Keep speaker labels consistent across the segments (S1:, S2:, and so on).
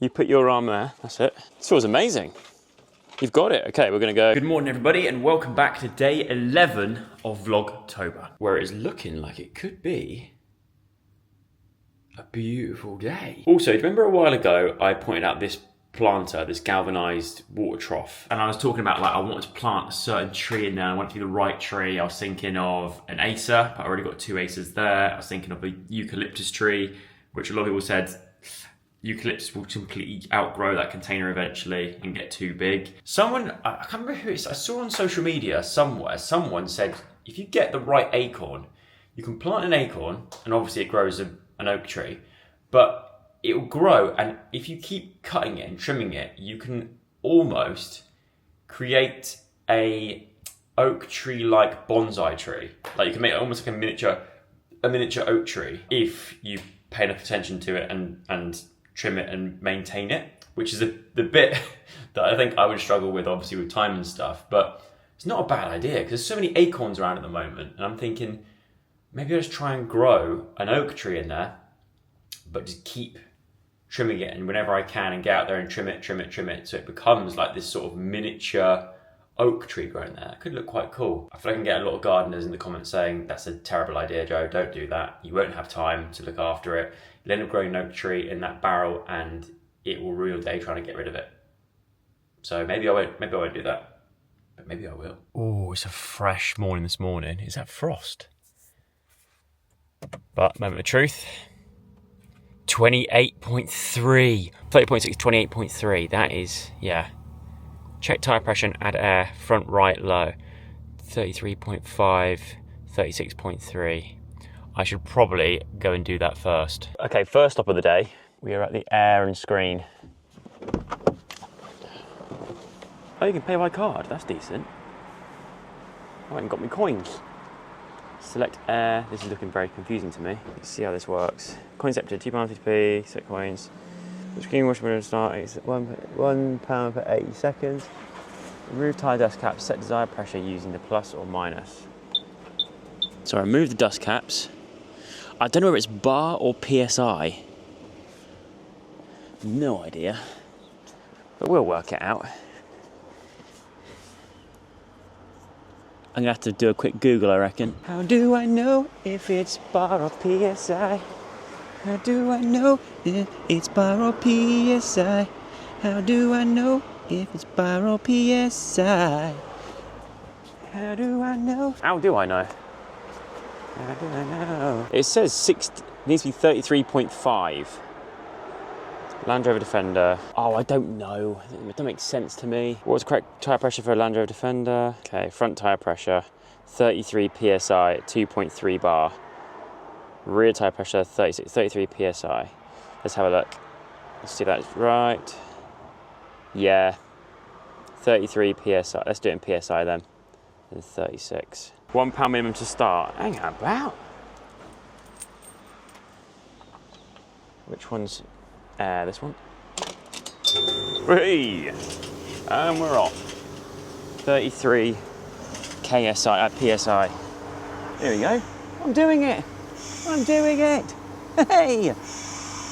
S1: You put your arm there, that's it. This feels amazing. You've got it. Okay, we're gonna go. Good morning, everybody, and welcome back to day 11 of Vlogtober, where it's looking like it could be a beautiful day. Also, do you remember a while ago I pointed out this planter, this galvanized water trough, and I was talking about like I wanted to plant a certain tree in there. I wanted to be the right tree. I was thinking of an acer, but I already got 2 acers there. I was thinking of a eucalyptus tree, which a lot of people said eucalyptus will completely outgrow that container eventually and get too big. Someone, I can't remember who it is, I saw on social media somewhere, someone said if you get the right acorn, you can plant an acorn and obviously it grows an oak tree, but it will grow, and if you keep cutting it and trimming it, you can almost create a oak tree like bonsai tree. Like you can make it almost like a miniature oak tree if you pay enough attention to it and trim it and maintain it, which is the bit that I think I would struggle with, obviously with time and stuff, but it's not a bad idea because there's so many acorns around at the moment, and I'm thinking maybe I'll just try and grow an oak tree in there, but just keep trimming it, and whenever I can, and get out there and trim it, so it becomes like this sort of miniature oak tree growing there. It could look quite cool. I feel like I can get a lot of gardeners in the comments saying, that's a terrible idea, Joe, don't do that. You won't have time to look after it. You'll end up growing an oak tree in that barrel and it will ruin your day trying to get rid of it. So maybe I won't do that, but maybe I will. Oh, it's a fresh morning this morning. Is that frost? But moment of truth, 28.3. 30.6, 28.3, that is, yeah. Check tyre pressure and add air, front right low, 33.5, 36.3. I should probably go and do that first. Okay, first stop of the day, we are at the air and screen. Oh, you can pay by card, that's decent. I haven't got my coins. Select air, this is looking very confusing to me. Let's see how this works. Coin accepted, £2.50p, set coins. The screen wash window start is £1 per 80 seconds. Remove tyre dust caps, set desired pressure using the plus or minus. So I remove the dust caps. I don't know whether it's bar or PSI. No idea. But we'll work it out. I'm gonna have to do a quick Google, I reckon. How do I know if it's bar or PSI? How do I know if it's bar or PSI? How do I know if it's bar or PSI? How do I know? How do I know? How do I know? It says it needs to be 33.5. Land Rover Defender. Oh, I don't know. It doesn't make sense to me. What's the correct tyre pressure for a Land Rover Defender? Okay, front tyre pressure, 33 PSI at 2.3 bar. Rear tyre pressure, 33 PSI. Let's have a look. Let's see if that's right. Yeah, 33 PSI. Let's do it in PSI then. And 36. £1 minimum to start. Hang about. Which one's this one? Hey! And we're off. 33 KSI, PSI. There we go. I'm doing it. I'm doing it! Hey!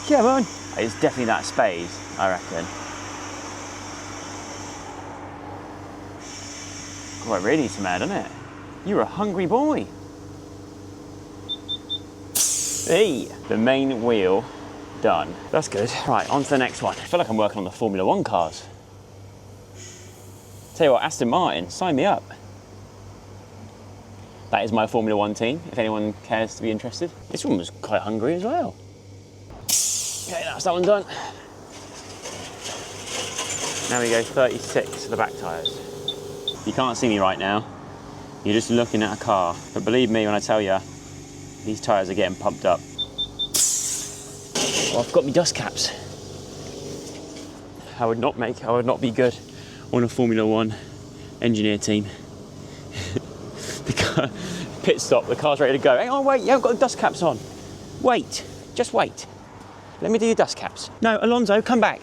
S1: Come on! It's definitely that spade, I reckon. God, it really needs some air, doesn't it? You're a hungry boy. Hey! The main wheel done. That's good. Right, on to the next one. I feel like I'm working on the Formula 1 cars. Tell you what, Aston Martin, sign me up. That is my Formula 1 team, if anyone cares to be interested. This one was quite hungry as well. Okay, that's that one done. Now we go 36 to the back tyres. You can't see me right now. You're just looking at a car. But believe me when I tell you, these tyres are getting pumped up. Oh, I've got my dust caps. I would not be good on a Formula 1 engineer team. Pit stop, the car's ready to go. Hang on, wait, you haven't got the dust caps on. Wait, just wait. Let me do your dust caps. No, Alonso, come back.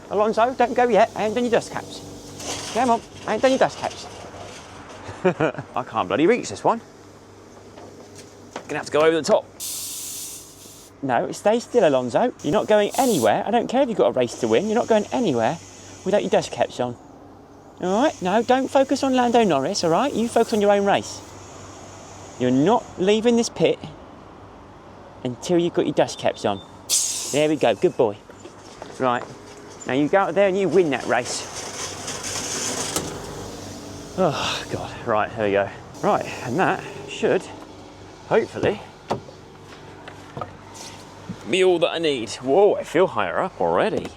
S1: Alonso, don't go yet. I ain't done your dust caps. Come on, I ain't done your dust caps. I can't bloody reach this one. Gonna have to go over the top. No, stay still, Alonso. You're not going anywhere. I don't care if you've got a race to win. You're not going anywhere without your dust caps on. All right? No, don't focus on Lando Norris, all right? You focus on your own race. You're not leaving this pit until you've got your dust caps on. There we go. Good boy. Right. Now you go out there and you win that race. Oh, God. Right, here we go. Right, and that should, hopefully, be all that I need. Whoa, I feel higher up already.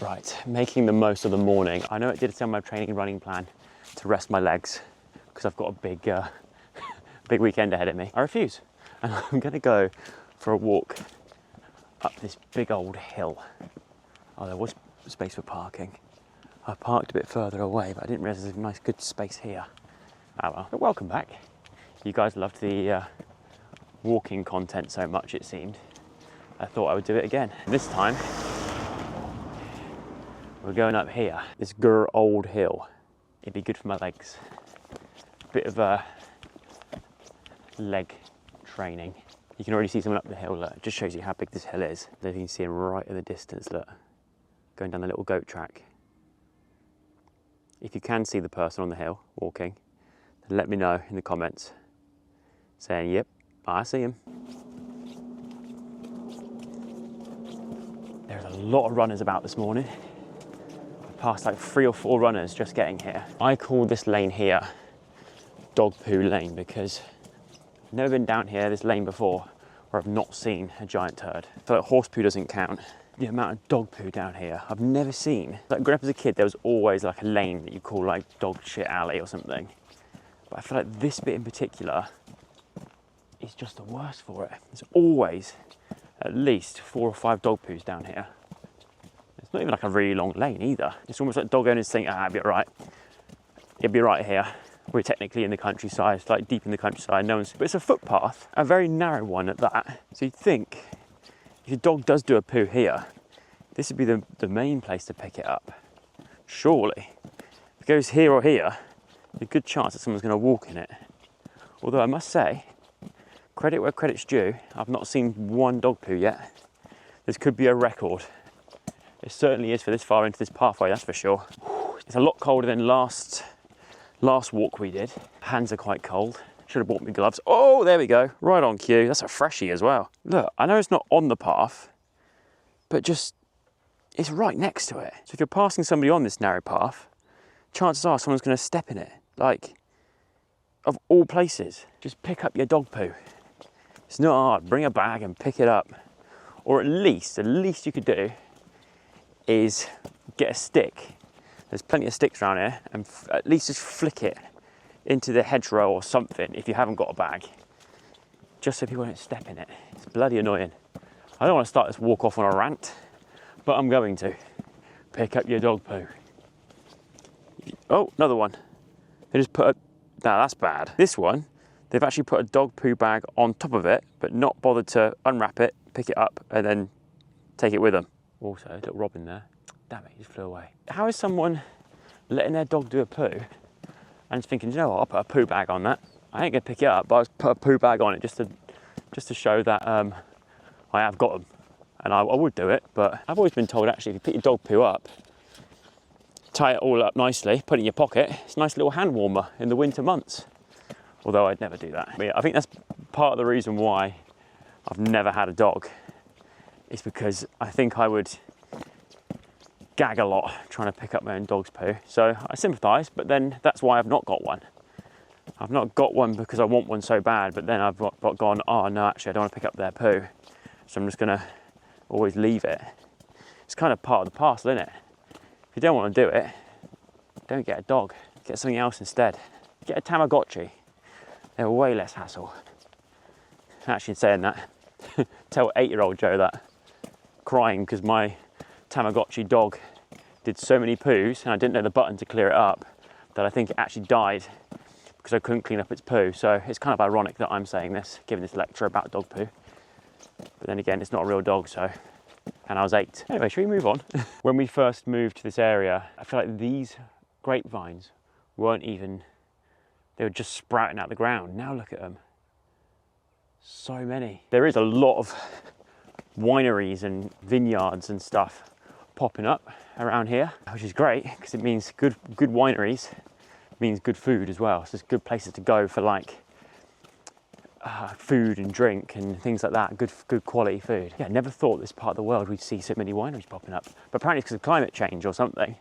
S1: Right, making the most of the morning. I know it did say on my training and running plan to rest my legs because I've got a big, big weekend ahead of me. I refuse, and I'm gonna go for a walk up this big old hill. Oh, there was space for parking. I parked a bit further away, but I didn't realise there's a nice good space here. Oh well, but welcome back. You guys loved the walking content so much, it seemed. I thought I would do it again. This time, we're going up here, this old hill. It'd be good for my legs. Bit of a leg training. You can already see someone up the hill, look. It just shows you how big this hill is. There you can see him right in the distance, look. Going down the little goat track. If you can see the person on the hill walking, then let me know in the comments saying, yep, I see him. There's a lot of runners about this morning. Past like 3 or 4 runners just getting here. I call this lane here Dog Poo Lane because I've never been down here, this lane before, where I've not seen a giant turd. I feel like horse poo doesn't count. The amount of dog poo down here, I've never seen. Like growing up as a kid, there was always like a lane that you call like dog shit alley or something. But I feel like this bit in particular is just the worst for it. There's always at least 4 or 5 dog poos down here. It's not even like a really long lane either. It's almost like dog owners think, it'll be all right. It'll be right here. We're technically in the countryside, it's like deep in the countryside. No one's, but it's a footpath, a very narrow one at that. So you'd think if your dog does do a poo here, this would be the main place to pick it up. Surely. If it goes here or here, there's a good chance that someone's going to walk in it. Although I must say, credit where credit's due, I've not seen 1 dog poo yet. This could be a record. It certainly is for this far into this pathway, that's for sure. It's a lot colder than last walk we did. Hands are quite cold. Should have bought me gloves. Oh, there we go. Right on cue. That's a freshie as well. Look, I know it's not on the path, but just, it's right next to it. So if you're passing somebody on this narrow path, chances are someone's going to step in it. Like, of all places, just pick up your dog poo. It's not hard. Bring a bag and pick it up. Or at least you could do is get a stick. There's plenty of sticks around here, and at least just flick it into the hedgerow or something if you haven't got a bag, just so people don't step in it. It's bloody annoying. I don't want to start this walk off on a rant, but I'm going to. Pick up your dog poo. Oh, another one. They just put a, now that's bad. This one, they've actually put a dog poo bag on top of it, but not bothered to unwrap it, pick it up, and then take it with them. Also, a little robin there. Damn it, he just flew away. How is someone letting their dog do a poo and just thinking, you know what, I'll put a poo bag on that. I ain't gonna pick it up, but I'll put a poo bag on it just to show that I have got them. And I would do it, but I've always been told actually if you pick your dog poo up, tie it all up nicely, put it in your pocket, it's a nice little hand warmer in the winter months. Although I'd never do that. But yeah, I think that's part of the reason why I've never had a dog. It's because I think I would gag a lot trying to pick up my own dog's poo. So I sympathise, but then that's why I've not got one. I've not got one because I want one so bad, but then I've gone, oh no, actually I don't want to pick up their poo. So I'm just gonna always leave it. It's kind of part of the parcel, isn't it? If you don't want to do it, don't get a dog. Get something else instead. Get a Tamagotchi. They're way less hassle. Actually, saying that, tell 8-year-old Joe that, crying because my Tamagotchi dog did so many poos and I didn't know the button to clear it up that I think it actually died because I couldn't clean up its poo. So it's kind of ironic that I'm saying this, giving this lecture about dog poo. But then again, it's not a real dog, so and I was 8. Anyway, should we move on? When we first moved to this area, I feel like these grapevines weren't even, they were just sprouting out the ground. Now look at them. So many. There is a lot of wineries and vineyards and stuff popping up around here, which is great because it means good wineries means good food as well. So it's good places to go for like food and drink and things like that. Good quality food. Yeah, I never thought this part of the world we'd see so many wineries popping up. But apparently it's because of climate change or something.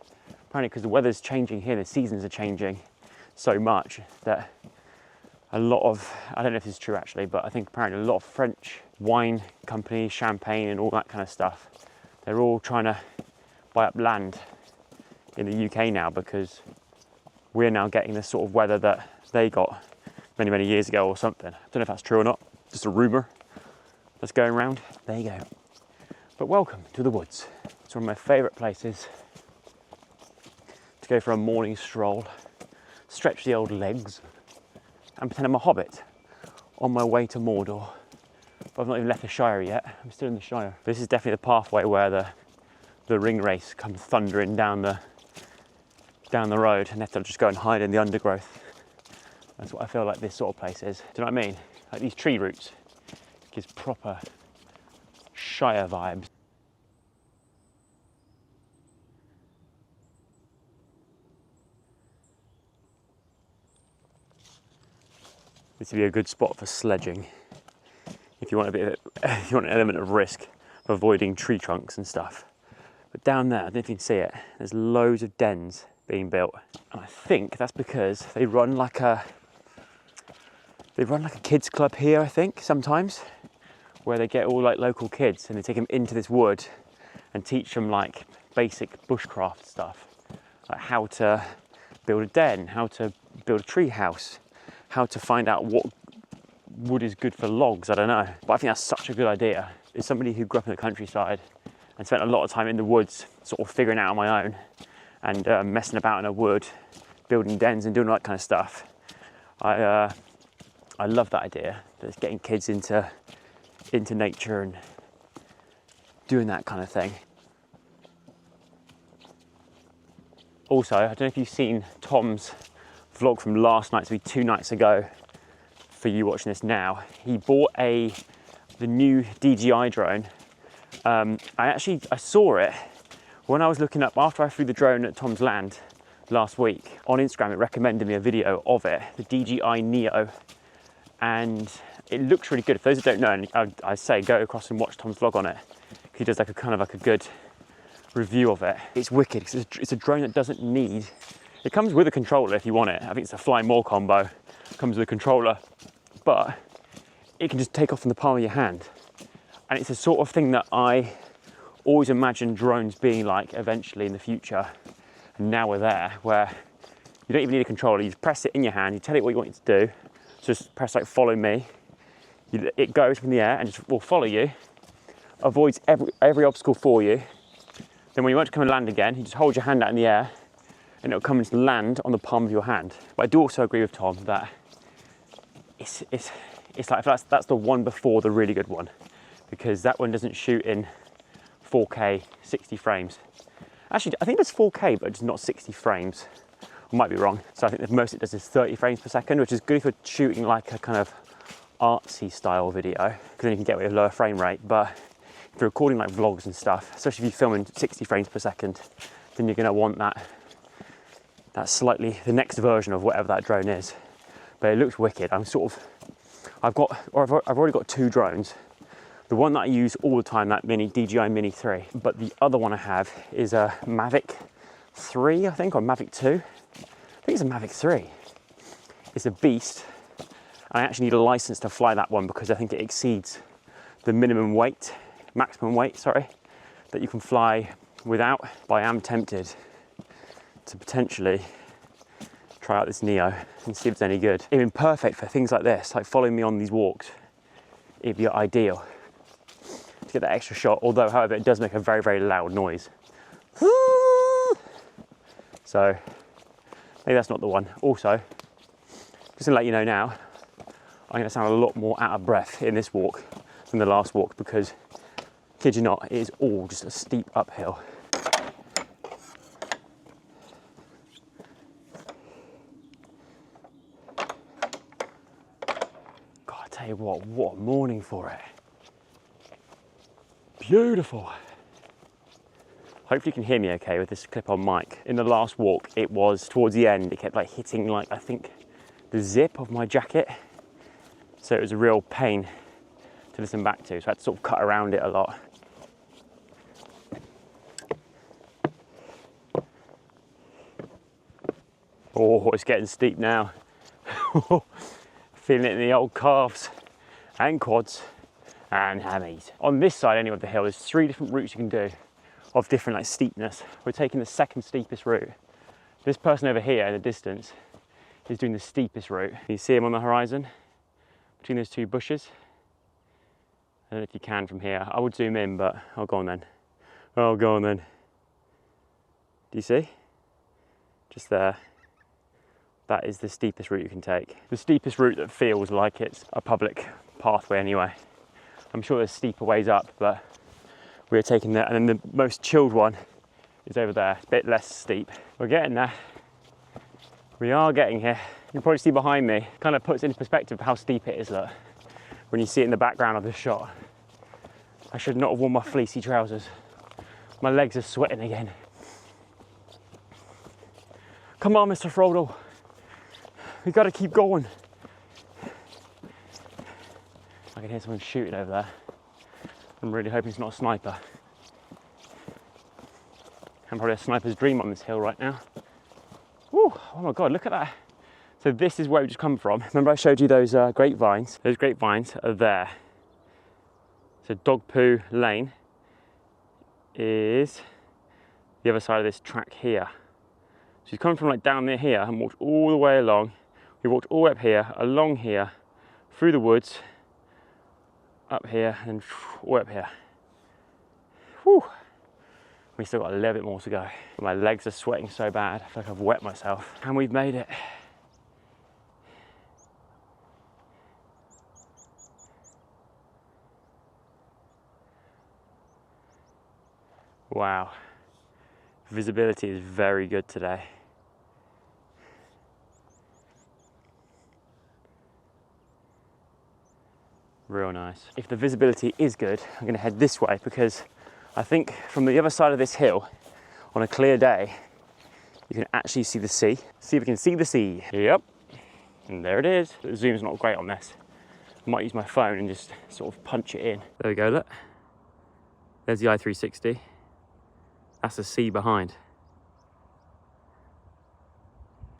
S1: Apparently because the weather's changing here, the seasons are changing so much that a lot of, I don't know if this is true actually, but I think apparently a lot of French wine companies, champagne and all that kind of stuff, they're all trying to buy up land in the UK now because we're now getting the sort of weather that they got many years ago or something. I don't know if that's true or not, just a rumour that's going around. There you go. But welcome to the woods. It's one of my favourite places to go for a morning stroll, stretch the old legs, and pretend I'm a hobbit on my way to Mordor. But I've not even left the Shire yet. I'm still in the Shire. This is definitely the pathway where the ring race comes thundering down the road, and they have to just go and hide in the undergrowth. That's what I feel like this sort of place is. Do you know what I mean? Like these tree roots gives proper Shire vibes. This would be a good spot for sledging if you want a bit of if you want an element of risk of avoiding tree trunks and stuff. But down there, I don't know if you can see it, there's loads of dens being built, and I think that's because they run like a kids club here, I think, sometimes, where they get all like local kids and they take them into this wood and teach them like basic bushcraft stuff, like how to build a den, how to build a tree house, how to find out what wood is good for logs, I don't know. But I think that's such a good idea. As somebody who grew up in the countryside and spent a lot of time in the woods, sort of figuring it out on my own and messing about in a wood, building dens and doing all that kind of stuff, I love that idea. That's getting kids into nature and doing that kind of thing. Also, I don't know if you've seen Tom's vlog from last night, so 2 nights ago, for you watching this now. He bought the new DJI drone. I saw it when I was looking up, after I flew the drone at Tom's land last week. On Instagram, it recommended me a video of it, the DJI Neo, and it looks really good. For those who don't know, and I say go across and watch Tom's vlog on it. He does like a good review of it. It's wicked because it's a drone that doesn't need. It comes with a controller if you want it. I think it's a Fly More combo. It comes with a controller, but it can just take off from the palm of your hand. And it's a sort of thing that I always imagined drones being like eventually in the future. And now we're there, where you don't even need a controller. You just press it in your hand, you tell it what you want it to do. So just press like follow me. It goes from the air and just will follow you, avoids every obstacle for you. Then when you want to come and land again, you just hold your hand out in the air and it'll come and land on the palm of your hand. But I do also agree with Tom that it's like that's the one before the really good one, because that one doesn't shoot in 4K 60 frames. Actually, I think it's 4K, but it's not 60 frames. I might be wrong. So I think the most it does is 30 frames per second, which is good if you're shooting like a kind of artsy style video, because then you can get away with a lower frame rate. But if you're recording like vlogs and stuff, especially if you film in 60 frames per second, then you're gonna want that slightly, the next version of whatever that drone is. But it looks wicked. I've already got 2 drones. The one that I use all the time, that DJI Mini 3, but the other one I have is a Mavic 3, I think, or Mavic 2. I think it's a Mavic 3. It's a beast. I actually need a license to fly that one because I think it exceeds the maximum weight, that you can fly without. But I am tempted to potentially try out this Neo and see if it's any good. Even perfect for things like this, like following me on these walks. It'd be ideal to get that extra shot, although, however, it does make a very loud noise. So maybe that's not the one. Also, just to let you know now, I'm going to sound a lot more out of breath in this walk than the last walk, because Kid you not, it is all just a steep uphill. God, I tell you what a morning for it. Beautiful. Hopefully you can hear me okay with this clip-on mic. In the last walk, it was towards the end, it kept like hitting like, I think, the zip of my jacket. So it was a real pain to listen back to. So I had to sort of cut around it a lot. Oh, it's getting steep now. Feeling it in the old calves and quads and hammies. On this side anyway of the hill, there's 3 different routes you can do of different like steepness. We're taking the second steepest route. This person over here in the distance is doing the steepest route. You see him on the horizon between those 2 bushes. I don't know if you can from here. I would zoom in, but I'll go on then. Oh, go on then. Do you see? Just there. That is the steepest route you can take. The steepest route that feels like it's a public pathway anyway. I'm sure there's steeper ways up, but we're taking that. And then the most chilled one is over there. It's a bit less steep. We're getting there. We are getting here. You can probably see behind me, kind of puts into perspective how steep it is, look. When you see it in the background of the shot. I should not have worn my fleecy trousers. My legs are sweating again. Come on, Mr. Frodo. We gotta keep going. I can hear someone shooting over there. I'm really hoping it's not a sniper. I'm probably a sniper's dream on this hill right now. Woo, oh my God, look at that. So this is where we just come from. Remember I showed you those grapevines? Those grapevines are there. So Poo Lane is the other side of this track here. So you've come from like down near here and walked all the way along. We walked all the way up here, along here, through the woods, up here, and all the way up here. Whew. We still got a little bit more to go. My legs are sweating so bad, I feel like I've wet myself. And we've made it. Wow. Visibility is very good today. Real nice. If the visibility is good, I'm going to head this way because I think from the other side of this hill, on a clear day, you can actually see the sea. See if we can see the sea. Yep, and there it is. The zoom's not great on this. I might use my phone and just sort of punch it in. There we go, look. There's the i360. That's the sea behind.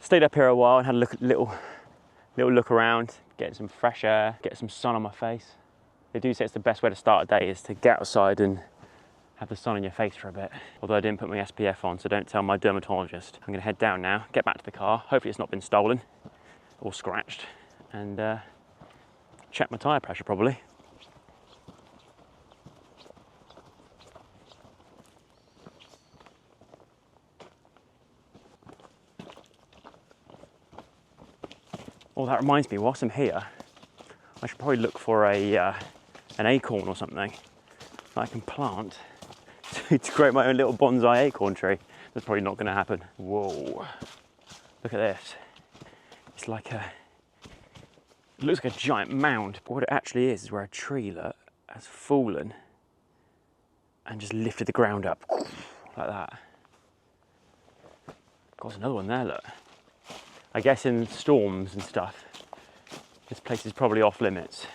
S1: Stayed up here a while and had a look at little look around, getting some fresh air, get some sun on my face. They do say it's the best way to start a day is to get outside and have the sun on your face for a bit. Although I didn't put my SPF on, so don't tell my dermatologist. I'm gonna head down now, get back to the car. Hopefully it's not been stolen or scratched, and check my tyre pressure probably. Oh, that reminds me, whilst I'm here, I should probably look for an acorn or something that I can plant to create my own little bonsai acorn tree. That's probably not going to happen. Whoa, look at this. It's like it looks like a giant mound, but what it actually is where a tree has fallen and just lifted the ground up like that. God, there's another one there, look. I guess in storms and stuff, this place is probably off limits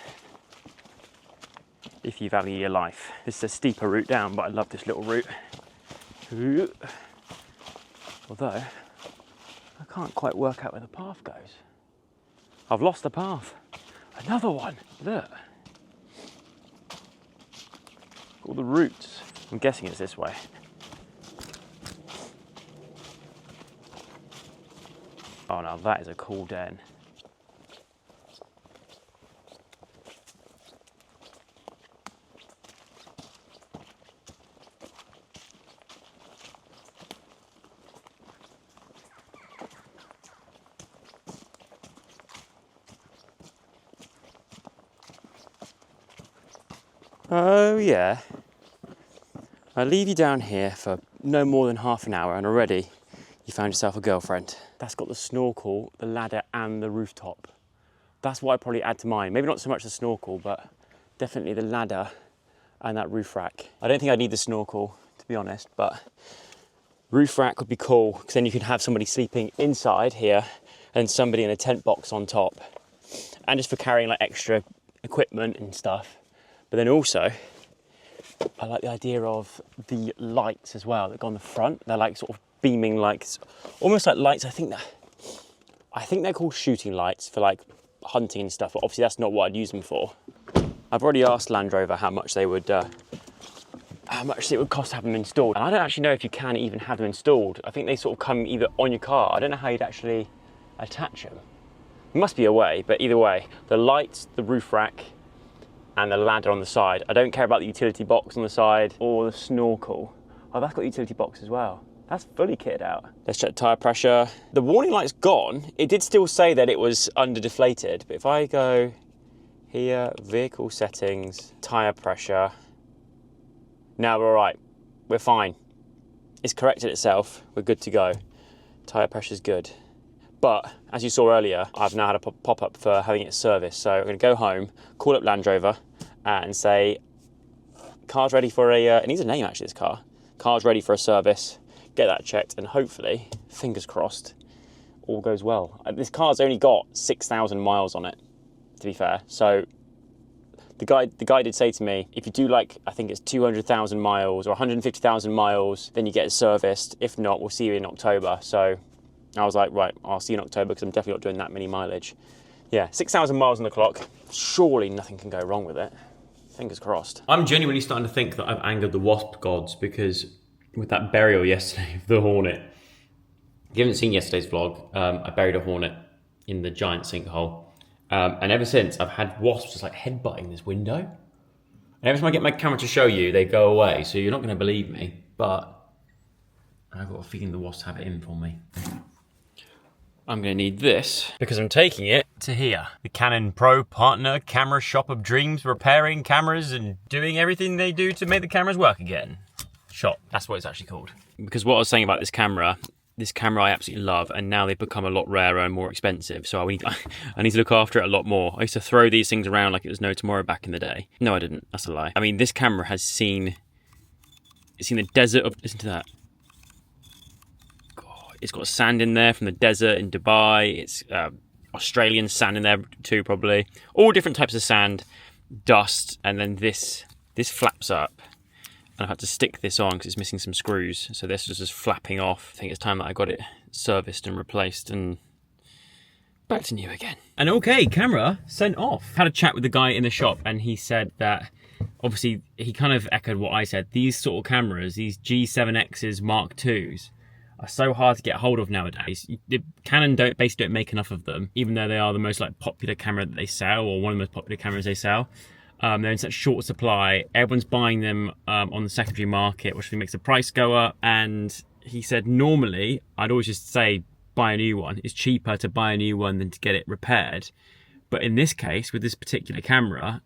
S1: if you value your life. This is a steeper route down, but I love this little route. Although, I can't quite work out where the path goes. I've lost the path. Another one, look. All the routes. I'm guessing it's this way. Oh, now that is a cool den. Oh yeah, I leave you down here for no more than half an hour and already you found yourself a girlfriend. That's got the snorkel, the ladder and the rooftop. That's what I'd probably add to mine. Maybe not so much the snorkel, but definitely the ladder and that roof rack. I don't think I need the snorkel, to be honest, but roof rack would be cool because then you could have somebody sleeping inside here and somebody in a tent box on top. And just for carrying like extra equipment and stuff. But then also, I like the idea of the lights as well that go on the front. They're like sort of beaming lights, almost like lights. I think they're called shooting lights for like hunting and stuff, but obviously that's not what I'd use them for. I've already asked Land Rover how much it would cost to have them installed. And I don't actually know if you can even have them installed. I think they sort of come either on your car. I don't know how you'd actually attach them. There must be a way, but either way, the lights, the roof rack, and the ladder on the side. I don't care about the utility box on the side or the snorkel. Oh, that's got a utility box as well. That's fully kitted out. Let's check tyre pressure. The warning light's gone. It did still say that it was under deflated, but if I go here, vehicle settings, tyre pressure, now we're all right. We're fine. It's corrected itself. We're good to go. Tyre pressure's good. But as you saw earlier, I've now had a pop-up for having it serviced. So I'm gonna go home, call up Land Rover and say, car's ready for it needs a name actually, this car. Car's ready for a service, get that checked, and hopefully, fingers crossed, all goes well. This car's only got 6,000 miles on it, to be fair. So the guy did say to me, if you do like, I think it's 200,000 miles or 150,000 miles, then you get it serviced. If not, we'll see you in October. So I was like, right, I'll see you in October because I'm definitely not doing that many mileage. Yeah, 6,000 miles on the clock. Surely nothing can go wrong with it. Fingers crossed. I'm genuinely starting to think that I've angered the wasp gods because with that burial yesterday of the hornet, if you haven't seen yesterday's vlog, I buried a hornet in the giant sinkhole. And ever since, I've had wasps just like headbutting this window. And every time I get my camera to show you, they go away. So you're not going to believe me, but I've got a feeling the wasps have it in for me. I'm going to need this because I'm taking it to here. The Canon Pro Partner Camera Shop of Dreams, repairing cameras and doing everything they do to make the cameras work again. Shop, that's what it's actually called. Because what I was saying about this camera I absolutely love, and now they've become a lot rarer and more expensive, so I need to look after it a lot more. I used to throw these things around like it was no tomorrow back in the day. No, I didn't. That's a lie. I mean, this camera has seen the desert of... Listen to that. It's got sand in there from the desert in Dubai. It's Australian sand in there too, probably. All different types of sand, dust, and then this flaps up. And I've had to stick this on because it's missing some screws. So this was just flapping off. I think it's time that I got it serviced and replaced and back to new again. And okay, camera sent off. Had a chat with the guy in the shop and he said that, obviously, he kind of echoed what I said. These sort of cameras, these G7Xs Mark IIs, are so hard to get hold of nowadays. Canon basically don't make enough of them, even though they are the most like popular camera that they sell, or one of the most popular cameras they sell. They're in such short supply. Everyone's buying them on the secondary market, which makes the price go up. And he said normally, I'd always just say buy a new one. It's cheaper to buy a new one than to get it repaired. But in this case, with this particular camera,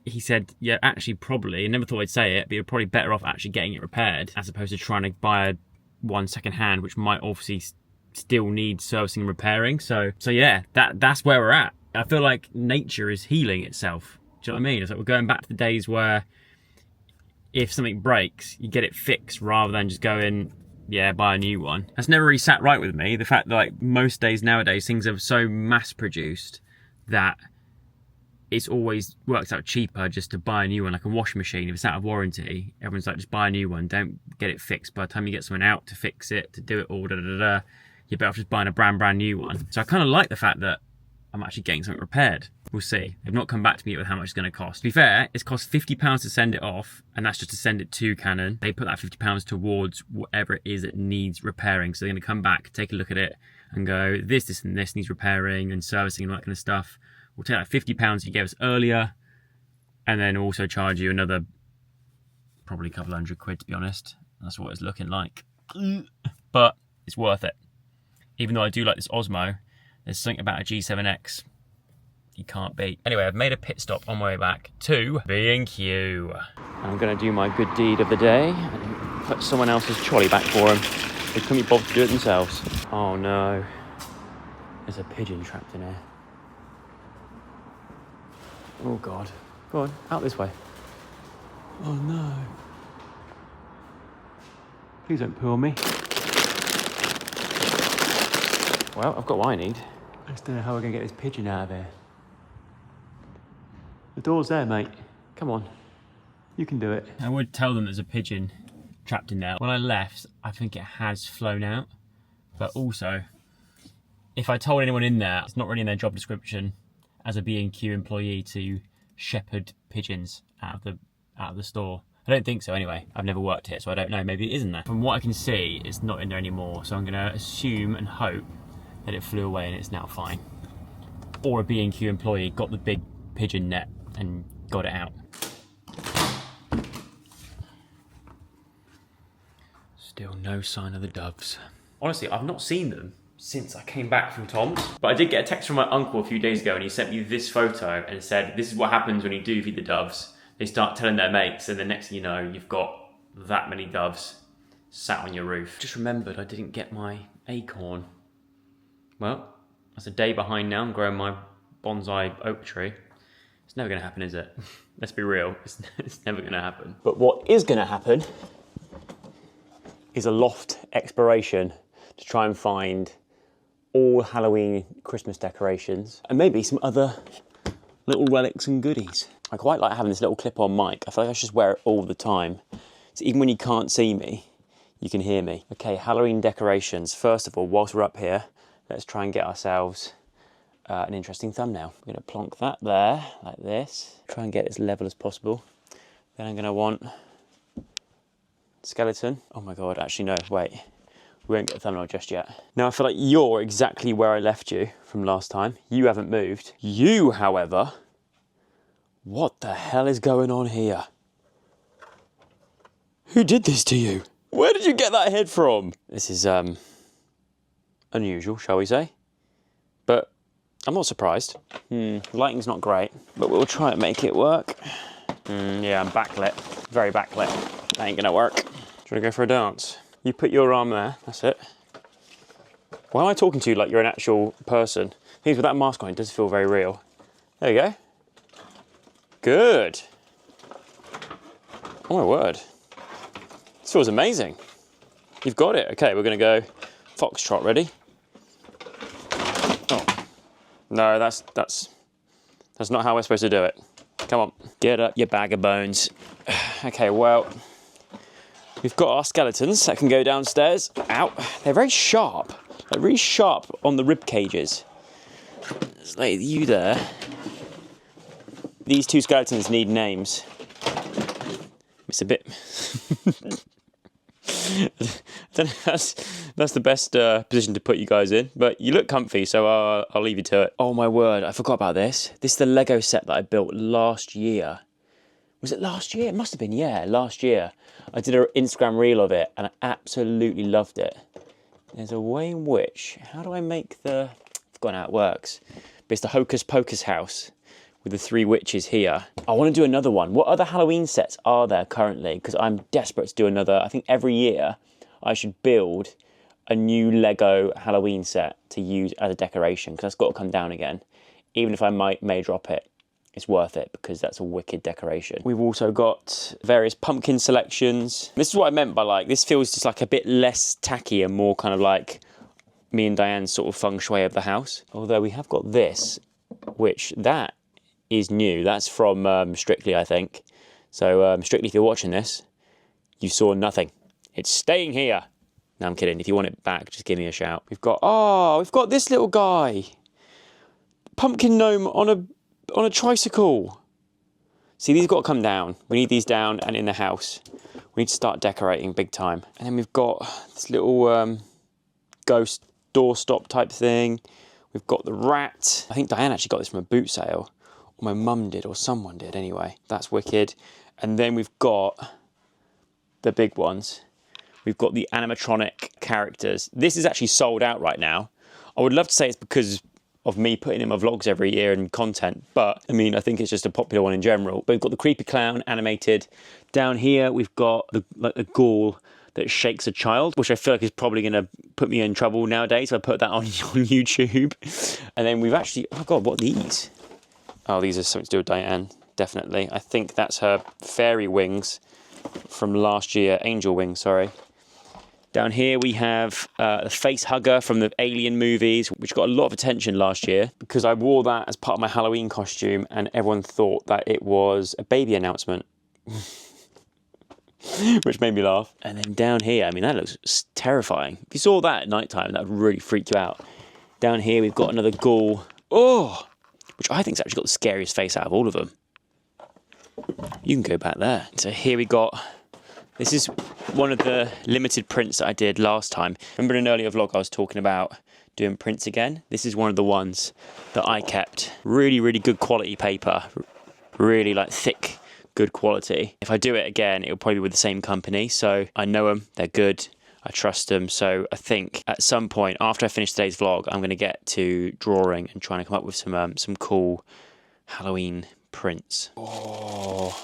S1: he said, yeah, actually probably, I never thought I'd say it, but you're probably better off actually getting it repaired as opposed to trying to buy one second hand, which might obviously still need servicing and repairing. So yeah, that's where we're at. I feel like nature is healing itself. Do you know what I mean? It's like we're going back to the days where if something breaks, you get it fixed rather than just going, yeah, buy a new one. That's never really sat right with me. The fact that like most days nowadays, things are so mass produced that it's always works out cheaper just to buy a new one, like a washing machine. If it's out of warranty, everyone's like, just buy a new one. Don't get it fixed. By the time you get someone out to fix it, to do it all, you're better off just buying a brand new one. So I kind of like the fact that I'm actually getting something repaired. We'll see. They've not come back to me with how much it's going to cost. To be fair, it's cost £50 to send it off, and that's just to send it to Canon. They put that £50 towards whatever it is that needs repairing. So they're going to come back, take a look at it, and go, this, and this needs repairing and servicing and all that kind of stuff. We'll take that £50 you gave us earlier, and then also charge you another probably a couple £100, to be honest. That's what it's looking like. But it's worth it. Even though I do like this Osmo, there's something about a G7X. you can't beat. Anyway, I've made a pit stop on my way back to B&Q. I'm gonna do my good deed of the day and put someone else's trolley back for them. They couldn't be bothered to do it themselves. Oh no, there's a pigeon trapped in here. Oh God, go on, out this way. Oh no. Please don't poo on me. Well, I've got what I need. I just don't know how we're gonna get this pigeon out of here. The door's there, mate. Come on, you can do it. I would tell them there's a pigeon trapped in there. When I left, I think it has flown out. But also, if I told anyone in there, it's not really in their job description as a B&Q employee to shepherd pigeons out of the store. I don't think so anyway. I've never worked here, so I don't know. Maybe it is in there. From what I can see, it's not in there anymore. So I'm gonna assume and hope that it flew away and it's now fine. Or a B&Q employee got the big pigeon net and got it out. Still no sign of the doves. Honestly, I've not seen them since I came back from Tom's. But I did get a text from my uncle a few days ago and he sent me this photo and said, this is what happens when you do feed the doves. They start telling their mates and the next thing you know, you've got that many doves sat on your roof. Just remembered I didn't get my acorn. Well, that's a day behind now. I'm growing my bonsai oak tree. It's never gonna happen, is it? Let's be real, it's never gonna happen. But what is gonna happen is a loft exploration to try and find all Halloween Christmas decorations and maybe some other little relics and goodies. I quite like having this little clip-on mic. I feel like I should just wear it all the time. So even when you can't see me, you can hear me. Okay, Halloween decorations. First of all, whilst we're up here, let's try and get ourselves an interesting thumbnail. I'm gonna plonk that there, like this. Try and get it as level as possible. Then I'm gonna want skeleton. Oh my God, actually no, wait. We won't get a thumbnail just yet. Now I feel like you're exactly where I left you from last time. You haven't moved. You, however, what the hell is going on here? Who did this to you? Where did you get that head from? This is unusual, shall we say? But I'm not surprised. Lighting's not great, but we'll try and make it work. Yeah, I'm backlit, very backlit. That ain't gonna work. Do you wanna go for a dance? You put your arm there, that's it. Why am I talking to you like you're an actual person? Things with that mask on, it does feel very real. There you go. Good. Oh my word. This feels amazing. You've got it. Okay, we're gonna go foxtrot, ready? Oh. No, that's not how we're supposed to do it. Come on, get up, you bag of bones. Okay, well, we've got our skeletons that can go downstairs. Ow, they're very sharp. Like really sharp on the rib cages. Just like you there. These two skeletons need names. It's a bit... I don't know if that's the best position to put you guys in, but you look comfy, so I'll leave you to it. Oh my word, I forgot about this. This is the Lego set that I built last year. Was it last year? It must have been, yeah, last year. I did an Instagram reel of it, and I absolutely loved it. There's a way in which... How do I make the... I've forgotten how it works. But it's the Hocus Pocus house with the 3 witches here. I want to do another one. What other Halloween sets are there currently? Because I'm desperate to do another. I think every year I should build a new Lego Halloween set to use as a decoration, because that's got to come down again. Even if I may drop it, it's worth it because that's a wicked decoration. We've also got various pumpkin selections. This is what I meant by like, this feels just like a bit less tacky and more kind of like me and Diane's sort of feng shui of the house. Although we have got this, which that is new. That's from Strictly, I think. So Strictly, if you're watching this, you saw nothing. It's staying here. No, I'm kidding. If you want it back, just give me a shout. We've got this little guy. Pumpkin gnome on a tricycle. See, these have got to come down. We need these down and in the house. We need to start decorating big time. And then we've got this little ghost doorstop type thing. We've got the rat. I think Diane actually got this from a boot sale. Or my mum did, or someone did anyway. That's wicked. And then we've got the big ones. We've got the animatronic characters. This is actually sold out right now. I would love to say it's because of me putting in my vlogs every year and content, but I mean, I think it's just a popular one in general. But we've got the creepy clown animated. Down here, we've got a ghoul that shakes a child, which I feel like is probably going to put me in trouble nowadays. I put that on YouTube. And then we've actually, oh God, what are these? Oh, these are something to do with Diane, definitely. I think that's her fairy wings from last year, angel wings, sorry. Down here we have the face hugger from the Alien movies, which got a lot of attention last year because I wore that as part of my Halloween costume and everyone thought that it was a baby announcement. Which made me laugh. And then down here, I mean, that looks terrifying. If you saw that at night time, that would really freak you out. Down here, we've got another ghoul. Oh! Which I think's actually got the scariest face out of all of them. You can go back there. So here we got... This is one of the limited prints that I did last time. Remember in an earlier vlog I was talking about doing prints again? This is one of the ones that I kept. Really, really good quality paper. Really, like, thick, good quality. If I do it again, it'll probably be with the same company. So I know them, they're good, I trust them. So I think at some point after I finish today's vlog, I'm going to get to drawing and trying to come up with some cool Halloween prints. Oh,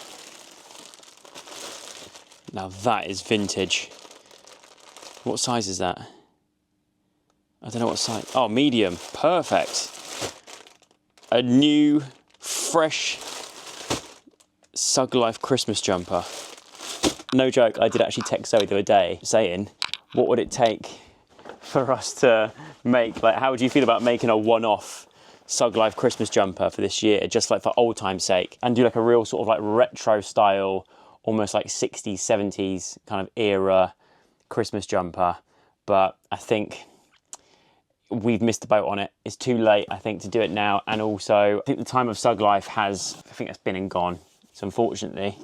S1: now that is vintage. What size is that? I don't know what size. Oh, medium, perfect. A new, fresh Sug Life Christmas jumper. No joke, I did actually text Zoe the other day saying, what would it take for us to make, like, how would you feel about making a one-off Sug Life Christmas jumper for this year, just like for old time's sake, and do like a real sort of like retro style, almost like 60s, 70s kind of era Christmas jumper. But I think we've missed the boat on it. It's too late, I think, to do it now. And also, I think the time of Sug Life has, I think that's been and gone. So unfortunately,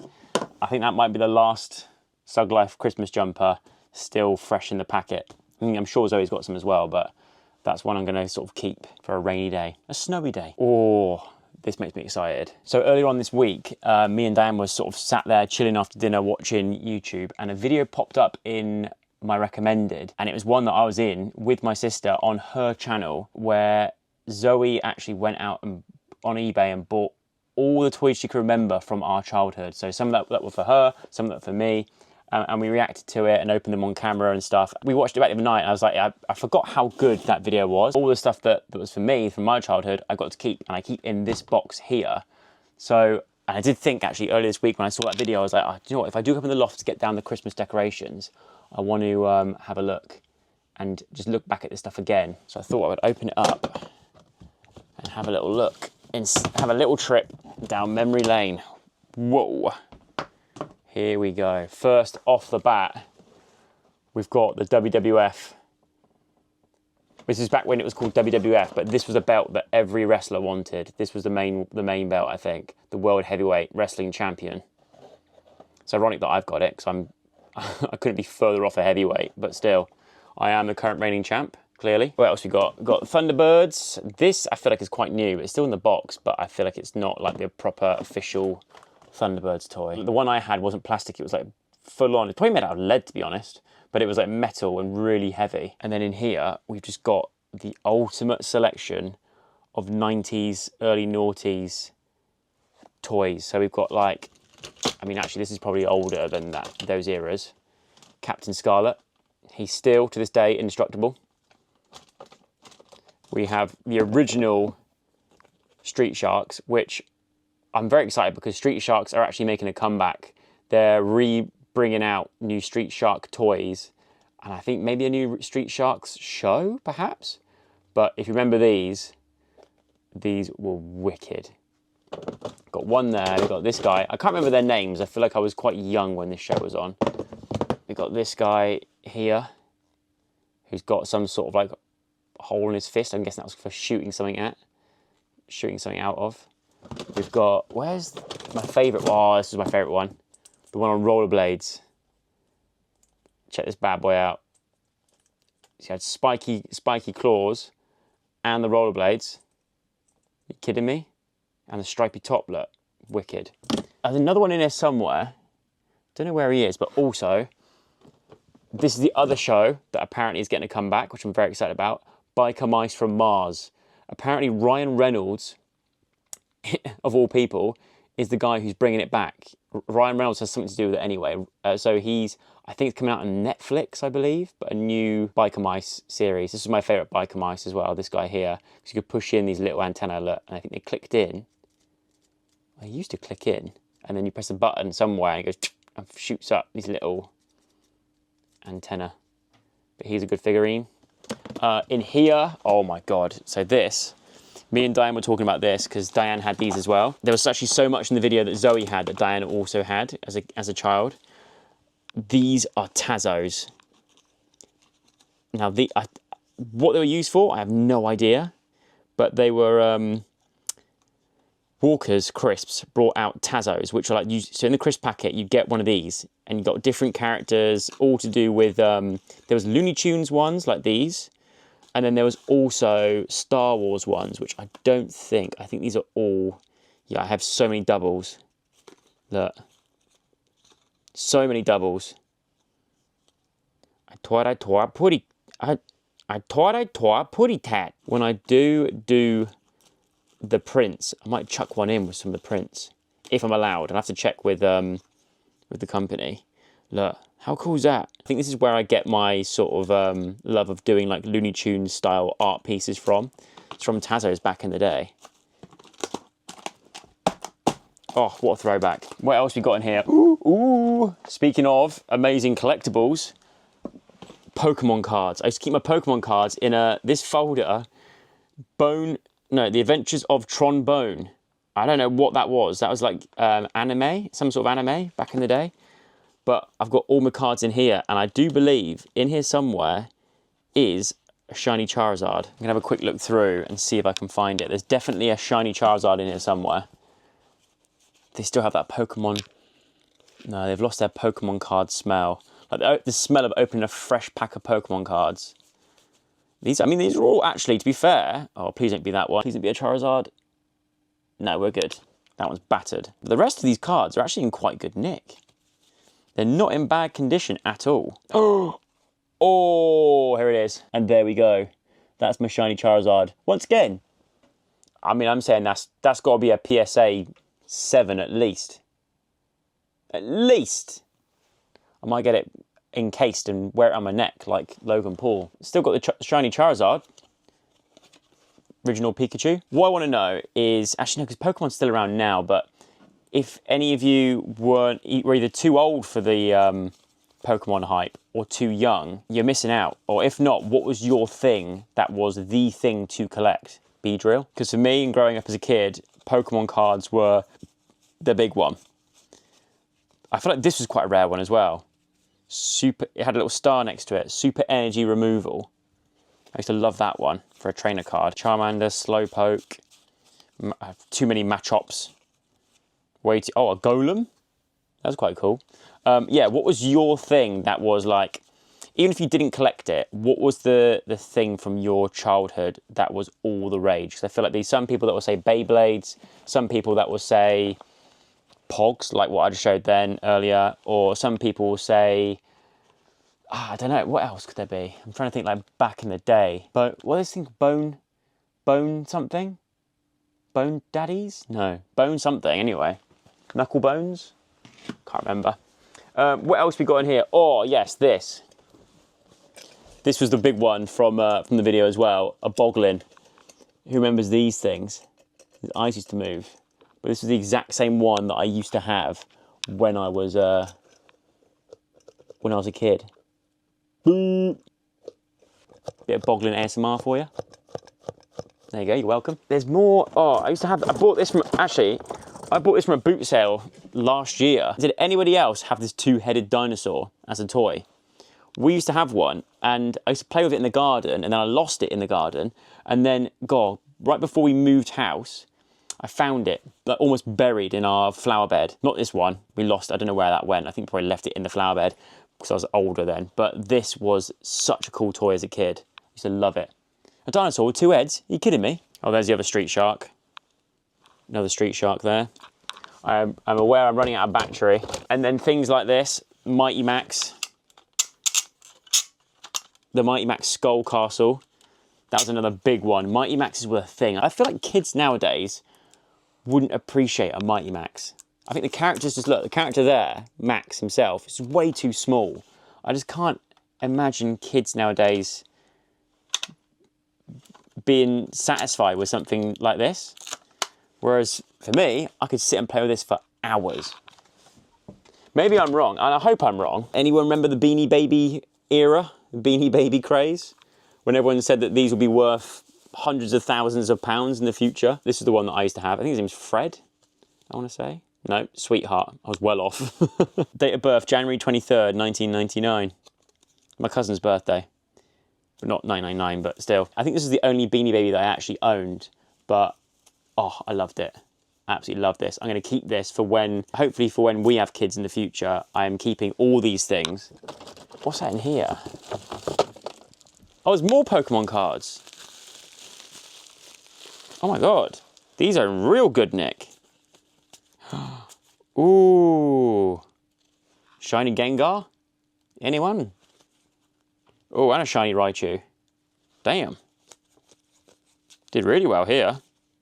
S1: I think that might be the last Sug Life Christmas jumper still fresh in the packet. I mean, I'm sure Zoe's got some as well, but that's one I'm going to sort of keep for a rainy day, a snowy day. Oh, this makes me excited. So earlier on this week, me and Diane was sort of sat there chilling after dinner watching YouTube, and a video popped up in my recommended, and it was one that I was in with my sister on her channel, where Zoe actually went out and on eBay and bought all the toys she could remember from our childhood. So some of that were for her, some of that for me, and we reacted to it and opened them on camera and stuff. We watched it back the other night and I was like, I forgot how good that video was. All the stuff that was for me, from my childhood, I got to keep, and I keep in this box here. So, and I did think actually earlier this week when I saw that video, I was like, oh, do you know what, if I do come in the loft to get down the Christmas decorations, I want to have a look and just look back at this stuff again. So I thought I would open it up and have a little look and have a little trip down memory lane. Whoa. Here we go. First off the bat, we've got the WWF. This is back when it was called WWF, but this was a belt that every wrestler wanted. This was the main belt, I think. The World Heavyweight Wrestling Champion. It's ironic that I've got it, because I couldn't be further off a heavyweight, but still, I am the current reigning champ, clearly. What else we got? We've got Thunderbirds. This, I feel like, is quite new. It's still in the box, but I feel like it's not like the proper official Thunderbirds toy. The one I had wasn't plastic, it was like full on. It's probably made out of lead, to be honest, but it was like metal and really heavy. And then in here, we've just got the ultimate selection of 90s, early noughties toys. So we've got like, I mean, actually, this is probably older than those eras. Captain Scarlet. He's still, to this day, indestructible. We have the original Street Sharks, which I'm very excited because Street Sharks are actually making a comeback. They're bringing out new Street Shark toys, and I think maybe a new Street Sharks show, perhaps? But if you remember these were wicked. Got one there, we've got this guy. I can't remember their names. I feel like I was quite young when this show was on. We've got this guy here, who's got some sort of like hole in his fist. I'm guessing that was for shooting something out of. We've got, where's my favourite? Oh, this is my favourite one. The one on rollerblades. Check this bad boy out. He had spiky claws and the rollerblades. You kidding me? And the stripy top, look. Wicked. There's another one in there somewhere. Don't know where he is, but also, this is the other show that apparently is getting a comeback, which I'm very excited about. Biker Mice from Mars. apparently Ryan Reynolds, of all people, is the guy who's bringing it back. Ryan Reynolds has something to do with it anyway. So I think it's coming out on Netflix, I believe, but a new Biker Mice series. This is my favourite Biker Mice as well, this guy here. Because you could push in these little antennae, look, and I think they clicked in. They used to click in, and then you press a button somewhere and it goes and shoots up these little antenna. But here's a good figurine. In here, oh my God. So this, me and Diane were talking about this because Diane had these as well. There was actually so much in the video that Zoe had that Diane also had as a child. These are Tazos. Now, what they were used for, I have no idea. But they were Walker's Crisps brought out Tazos, which are like, so in the crisp packet, you get one of these, and you got different characters, all to do with, there was Looney Tunes ones like these, and then there was also Star Wars ones, which I think these are all, yeah, I have so many doubles. Look. So many doubles. I thought I tore a putty tat. When I do the prints, I might chuck one in with some of the prints, if I'm allowed. I'll have to check with the company. Look, how cool is that? I think this is where I get my sort of love of doing like Looney Tunes style art pieces from. It's from Tazos back in the day. Oh, what a throwback. What else we got in here? Ooh. Speaking of amazing collectibles, Pokemon cards. I used to keep my Pokemon cards in this folder, The Adventures of Trombone. I don't know what that was. That was like anime, some sort of anime back in the day. But I've got all my cards in here, and I do believe in here somewhere is a shiny Charizard. I'm gonna have a quick look through and see if I can find it. There's definitely a shiny Charizard in here somewhere. They still have that Pokemon. No, they've lost their Pokemon card smell. Like the smell of opening a fresh pack of Pokemon cards. These are all actually, to be fair. Oh, please don't be that one. Please don't be a Charizard. No, we're good. That one's battered. But the rest of these cards are actually in quite good nick. They're not in bad condition at all. Oh, here it is. And there we go. That's my shiny Charizard. Once again, I'm saying that's got to be a PSA 7 at least. At least. I might get it encased and wear it on my neck like Logan Paul. Still got the shiny Charizard. Original Pikachu. What I want to know is, actually no, because Pokemon's still around now, but if any of you were either too old for the Pokemon hype or too young, you're missing out. Or if not, what was your thing that was the thing to collect? Beedrill? Because for me, and growing up as a kid, Pokemon cards were the big one. I feel like this was quite a rare one as well. It had a little star next to it. Super Energy Removal. I used to love that one for a trainer card. Charmander, Slowpoke. Too many Machops. Oh, a Golem. That's quite cool. Yeah, what was your thing that was like, even if you didn't collect it, what was the thing from your childhood that was all the rage? Because I feel like there's some people that will say Beyblades, some people that will say Pogs, like what I just showed then earlier, or some people will say, I don't know, what else could there be? I'm trying to think like back in the day. But what is this thing? Bone something? Bone Daddies? No, Bone something anyway. Knuckle Bones? Can't remember. What else we got in here? Oh yes, this. This was the big one from the video as well. A Boglin. Who remembers these things? His eyes used to move. But this was the exact same one that I used to have when I was a kid. Boo! Bit of Boglin ASMR for you. There you go, you're welcome. There's more. Oh, I bought this from a boot sale last year. Did anybody else have this two-headed dinosaur as a toy? We used to have one, and I used to play with it in the garden, and then I lost it in the garden, and then, God, right before we moved house, I found it, like, almost buried in our flower bed. Not this one. We lost. I don't know where that went. I think probably left it in the flower bed because I was older then. But this was such a cool toy as a kid. I used to love it. A dinosaur with two heads? Are you kidding me? Oh, there's the other street shark. Another street shark there. I'm aware I'm running out of battery. And then things like this. Mighty Max. The Mighty Max Skull Castle. That was another big one. Mighty Maxes were a thing. I feel like kids nowadays wouldn't appreciate a Mighty Max. I think the characters just look, the character there, Max himself, is way too small. I just can't imagine kids nowadays being satisfied with something like this. Whereas for me, I could sit and play with this for hours. Maybe I'm wrong, and I hope I'm wrong. Anyone remember the Beanie Baby era? The Beanie Baby craze? When everyone said that these would be worth hundreds of thousands of pounds in the future. This is the one that I used to have. I think his name's Fred, I want to say. No, Sweetheart. I was well off. Date of birth, January 23rd, 1999. My cousin's birthday. But not 999, but still. I think this is the only Beanie Baby that I actually owned. But, oh, I loved it. Absolutely love this. I'm going to keep this for when, hopefully for when we have kids in the future. I am keeping all these things. What's that in here? Oh, there's more Pokemon cards. Oh my God. These are real good, Nick. Ooh. Shiny Gengar? Anyone? Oh, and a shiny Raichu. Damn. Did really well here.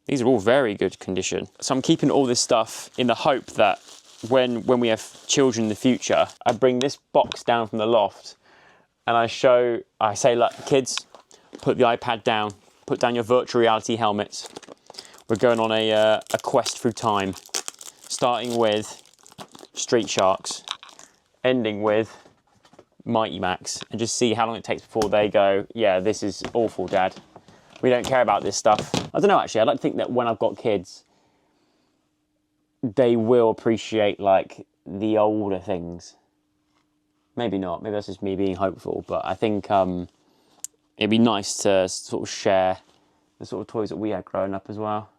S1: These are all very good condition. So I'm keeping all this stuff in the hope that when we have children in the future, I bring this box down from the loft and I say, look, kids, put the iPad down, put down your virtual reality helmets. We're going on a quest through time, starting with Street Sharks, ending with Mighty Max, and just see how long it takes before they go, yeah, this is awful, Dad. We don't care about this stuff. I don't know, actually. I'd like to think that when I've got kids, they will appreciate, like, the older things. Maybe not. Maybe that's just me being hopeful. But I think it'd be nice to sort of share the sort of toys that we had growing up as well.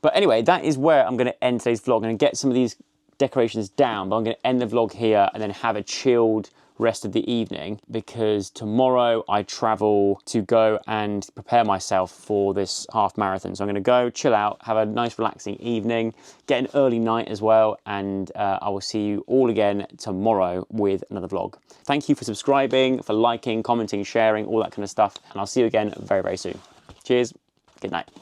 S1: But anyway, that is where I'm going to end today's vlog. I'm going to get some of these decorations down, but I'm going to end the vlog here and then have a chilled rest of the evening, because tomorrow I travel to go and prepare myself for this half marathon. So I'm going to go chill out, have a nice relaxing evening, get an early night as well, and I will see you all again tomorrow with another vlog. Thank you for subscribing, for liking, commenting, sharing, all that kind of stuff, and I'll see you again very, very soon. Cheers, good night.